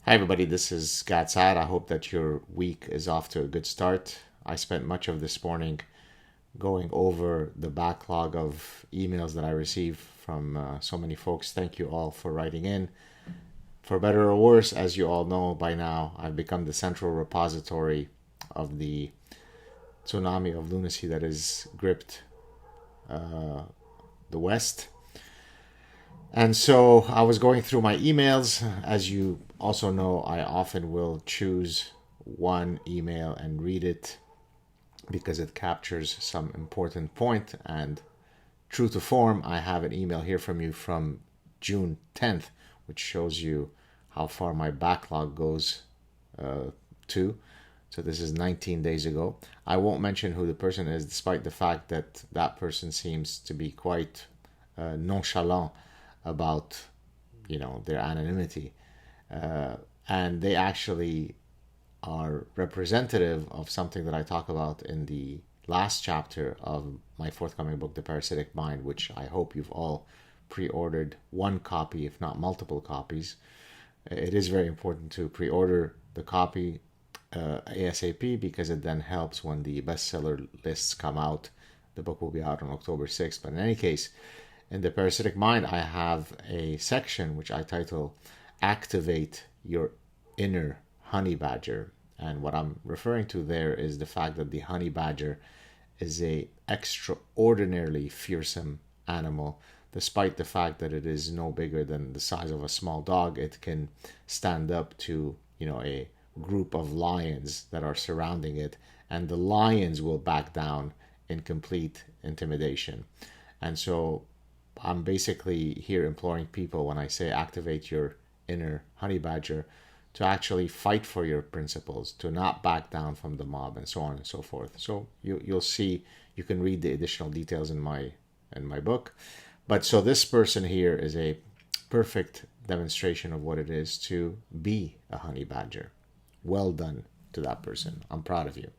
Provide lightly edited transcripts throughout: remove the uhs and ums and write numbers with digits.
Hi, everybody. This is Saad. I hope that your week is off to a good start. I spent much of this morning going over the backlog of emails that I received from so many folks. Thank you all for writing in. For better or worse, as you all know by now, I've become the central repository of the tsunami of lunacy that has gripped the West. And so I was going through my emails. As you also know, I often will choose one email and read it because it captures some important point. And true to form, I have an email here from you from June 10th, which shows you how far my backlog goes to. So this is 19 days ago. I won't mention who the person is, despite the fact that that person seems to be quite nonchalant about their anonymity, and they actually are representative of something that I talk about in the last chapter of my forthcoming book, The Parasitic Mind, which I hope you've all pre-ordered one copy, if not multiple copies. It is very important to pre-order the copy ASAP, because it then helps when the bestseller lists come out. The book will be out on October 6th, but in any case, in The Parasitic Mind, I have a section which I title Activate Your Inner Honey Badger. And what I'm referring to there is the fact that the honey badger is a extraordinarily fearsome animal. Despite the fact that it is no bigger than the size of a small dog, it can stand up to, a group of lions that are surrounding it, and the lions will back down in complete intimidation. And so I'm basically here imploring people, when I say activate your inner honey badger, to actually fight for your principles, to not back down from the mob, and so on and so forth. So you'll see, you can read the additional details in my book. But so this person here is a perfect demonstration of what it is to be a honey badger. Well done to that person. I'm proud of you.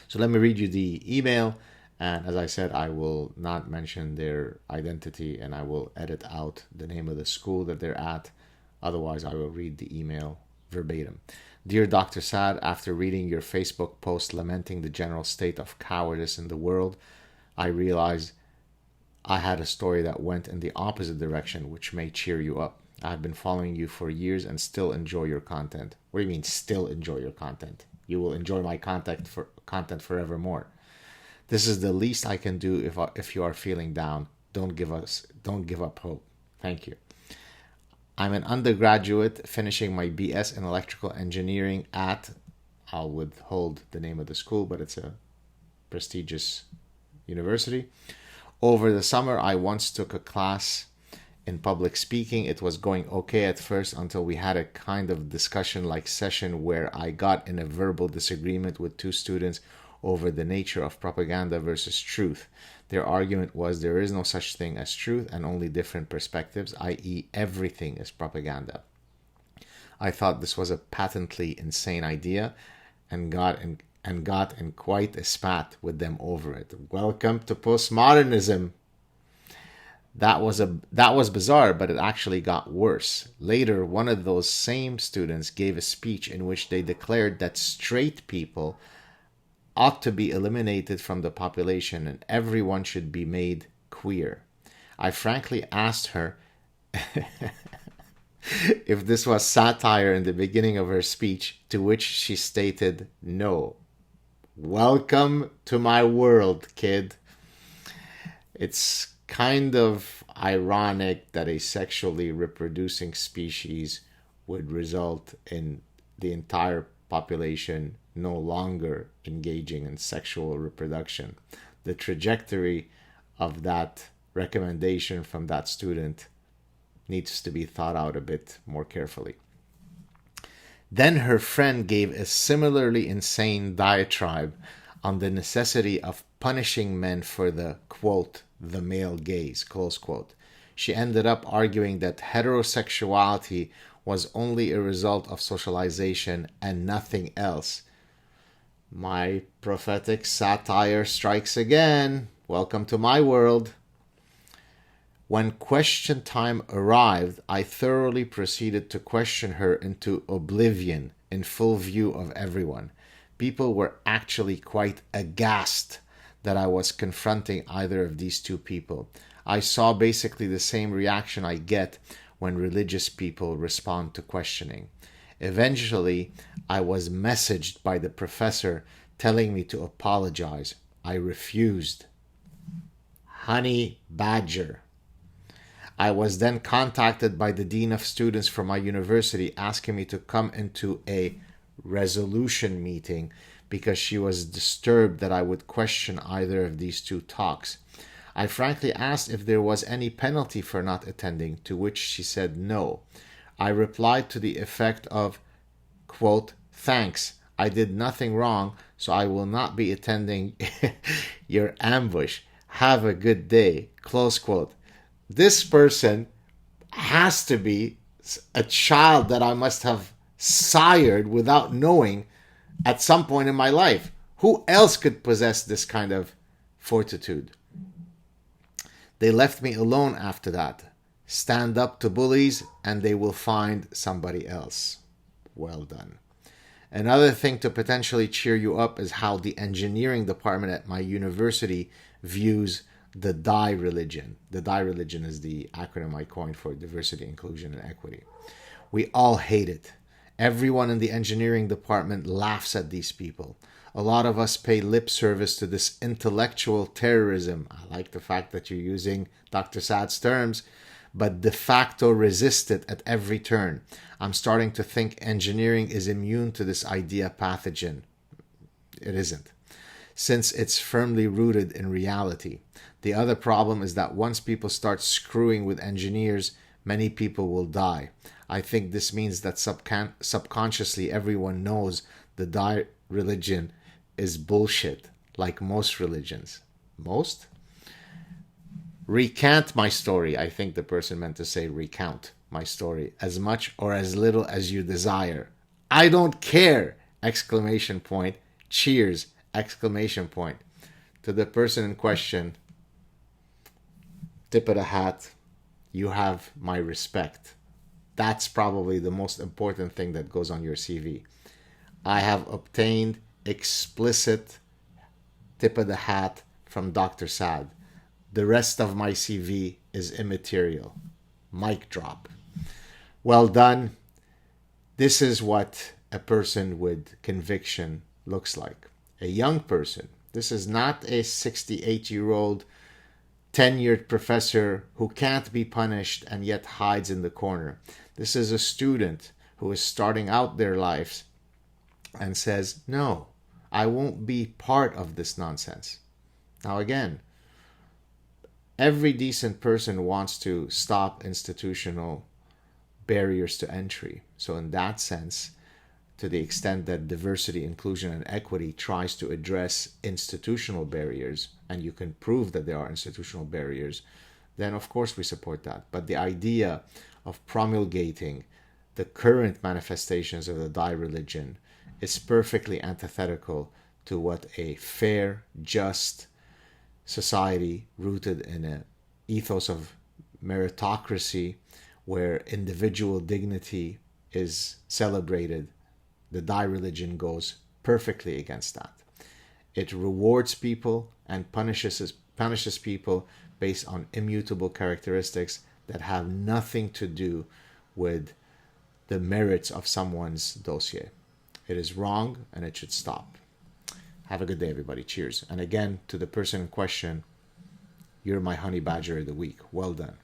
So let me read you the email. And as I said, I will not mention their identity, and I will edit out the name of the school that they're at. Otherwise, I will read the email verbatim. Dear Dr. Saad, after reading your Facebook post lamenting the general state of cowardice in the world, I realized I had a story that went in the opposite direction, which may cheer you up. I have been following you for years and still enjoy your content. What do you mean, still enjoy your content? You will enjoy my content forevermore. This is the least I can do if you are feeling down. Don't give up hope. Thank you. I'm an undergraduate finishing my BS in electrical engineering at, I'll withhold the name of the school, but it's a prestigious university. Over the summer, I once took a class in public speaking. It was going okay at first until we had a kind of discussion-like session where I got in a verbal disagreement with two students over the nature of propaganda versus truth. Their argument was there is no such thing as truth and only different perspectives, i.e. everything is propaganda. I thought this was a patently insane idea and got in quite a spat with them over it. Welcome to postmodernism. That was bizarre, but it actually got worse. Later, one of those same students gave a speech in which they declared that straight people ought to be eliminated from the population and everyone should be made queer. I frankly asked her if this was satire in the beginning of her speech, to which she stated no. Welcome to my world, kid. It's kind of ironic that a sexually reproducing species would result in the entire population no longer engaging in sexual reproduction. The trajectory of that recommendation from that student needs to be thought out a bit more carefully. Then her friend gave a similarly insane diatribe on the necessity of punishing men for the, quote, the male gaze, close quote. She ended up arguing that heterosexuality was only a result of socialization and nothing else. My prophetic satire strikes again. Welcome to my world. When question time arrived, I thoroughly proceeded to question her into oblivion in full view of everyone. People were actually quite aghast that I was confronting either of these two people. I saw basically the same reaction I get when religious people respond to questioning. Eventually, I was messaged by the professor telling me to apologize. I refused. Honey badger. I was then contacted by the dean of students from my university asking me to come into a resolution meeting because she was disturbed that I would question either of these two talks. I frankly asked if there was any penalty for not attending, to which she said no. I replied to the effect of, quote, thanks, I did nothing wrong, so I will not be attending your ambush. Have a good day, close quote. This person has to be a child that I must have sired without knowing at some point in my life. Who else could possess this kind of fortitude? They left me alone after that. Stand up to bullies and they will find somebody else. Well done. Another thing to potentially cheer you up is how the engineering department at my university views the DIE religion. The DIE religion is the acronym I coined for diversity, inclusion, and equity. We all hate it. Everyone in the engineering department laughs at these people. A lot of us pay lip service to this intellectual terrorism. I like the fact that you're using Dr. Saad's terms, but de facto resist it at every turn. I'm starting to think engineering is immune to this idea pathogen. It isn't, since it's firmly rooted in reality. The other problem is that once people start screwing with engineers, many people will die. I think this means that subconsciously everyone knows the DIE religion is bullshit, like most religions. Most? Recant my story. I think the person meant to say recount my story as much or as little as you desire. I don't care! Exclamation point. Cheers! Exclamation point. To the person in question, tip of the hat, you have my respect. That's probably the most important thing that goes on your CV. I have obtained explicit tip of the hat from Dr. Saad. The rest of my CV is immaterial. Mic drop. Well done. This is what a person with conviction looks like. A young person. This is not a 68-year-old tenured professor who can't be punished and yet hides in the corner. This is a student who is starting out their lives and says, no, I won't be part of this nonsense. Now again, every decent person wants to stop institutional barriers to entry. So in that sense, to the extent that diversity, inclusion, and equity tries to address institutional barriers, and you can prove that there are institutional barriers, then of course we support that. But the idea of promulgating the current manifestations of the DIE religion is perfectly antithetical to what a fair, just society rooted in an ethos of meritocracy, where individual dignity is celebrated. The DIE religion goes perfectly against that. It rewards people and punishes people based on immutable characteristics that have nothing to do with the merits of someone's dossier. It is wrong and it should stop. Have a good day, everybody. Cheers. And again, to the person in question, you're my honey badger of the week. Well done.